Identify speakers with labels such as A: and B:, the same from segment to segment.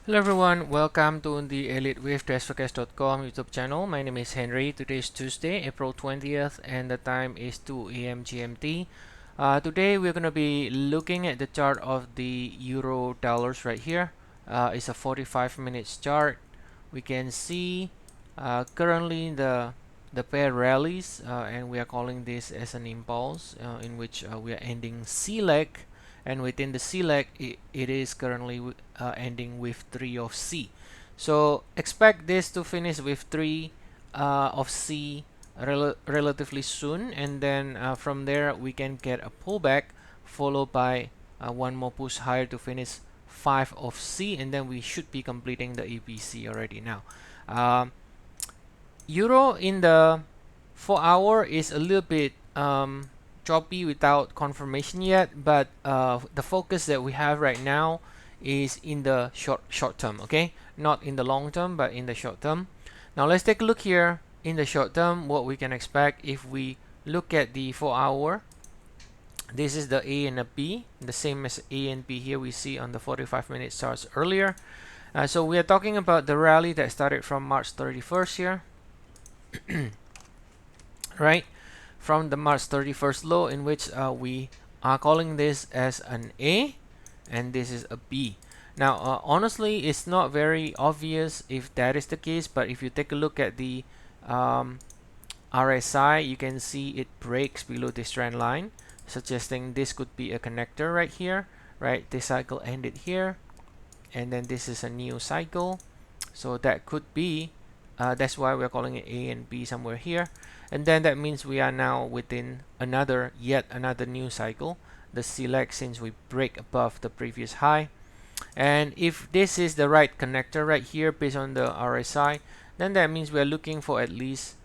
A: Hello everyone, welcome to the Elliott Wave TradeForecast.com YouTube channel. My name is Henry. Today is Tuesday, April 20th, and the time is 2 a.m. GMT. Today we're going to be looking at the chart of the euro dollars right here. It's a 45 minutes chart. We can see currently the pair rallies, and we are calling this as an impulse, in which we are ending C leg, and within the C leg it is currently ending with 3 of C. So expect this to finish with 3 of C relatively soon, and then from there we can get a pullback followed by one more push higher to finish 5 of C, and then we should be completing the EPC already now. Euro in the 4-hour is a little bit choppy without confirmation yet, but the focus that we have right now is in the short term, okay? Not in the long term, but in the short term. Now let's take a look here in the short term what we can expect if we look at the 4-hour. This is the A and a B, the same as A and B here we see on the 45-minute charts earlier. So we are talking about the rally that started from March 31st here. Right, from the March 31st low, in which we are calling this as an A, and this is a B. Now honestly, it's not very obvious if that is the case, but if you take a look at the RSI, you can see it breaks below this trend line, suggesting this could be a connector right here. Right, this cycle ended here, and then this is a new cycle, so that could be that's why we're calling it A and B somewhere here. And then that means we are now within yet another new cycle, the select, since we break above the previous high. And if this is the right connector right here based on the RSI, then that means we are looking for at least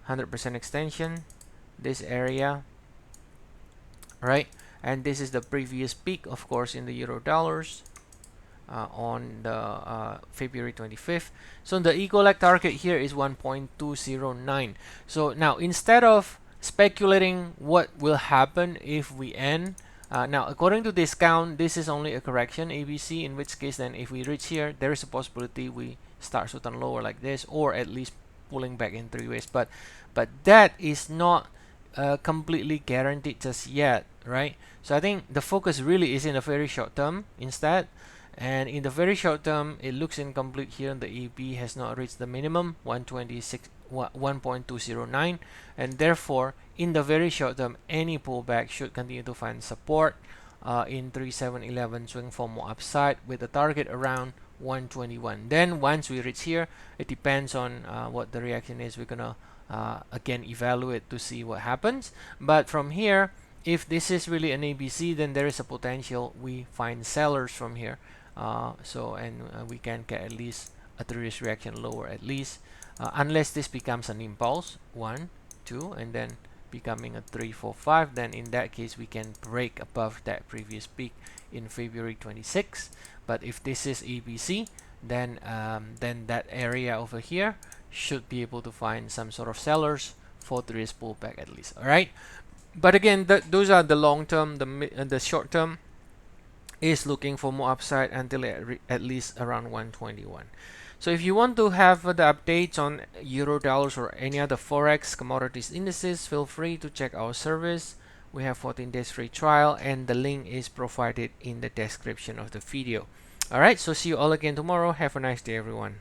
A: 100% extension, this area, right? And this is the previous peak, of course, in the euro dollars. On the February 25th. So the equal leg target here is 1.209. So now instead of speculating what will happen if we end, now according to discount, this is only a correction ABC, in which case then if we reach here, there is a possibility we start to turn lower like this, or at least pulling back in 3 ways, but that is not completely guaranteed just yet, right? So I think the focus really is in the very short term instead. And in the very short term, it looks incomplete here. The AB has not reached the minimum 1.209, and therefore in the very short term, any pullback should continue to find support in 3711, swing for more upside with a target around 121. Then once we reach here, it depends on what the reaction is. We're gonna again evaluate to see what happens. But from here, if this is really an ABC, then there is a potential we find sellers from here. We can get at least a 3-risk reaction lower, at least, unless this becomes an impulse 1, 2, and then becoming a 3, 4, 5. Then in that case we can break above that previous peak in February 26. But if this is ABC, then that area over here should be able to find some sort of sellers for 3-risk pullback at least. All right, but again, those are the long term. The short term is looking for more upside until at least around 121. So if you want to have the updates on euro dollars or any other forex commodities indices, feel free to check our service. We have 14 days free trial, and the link is provided in the description of the video. All right, so see you all again tomorrow. Have a nice day, everyone.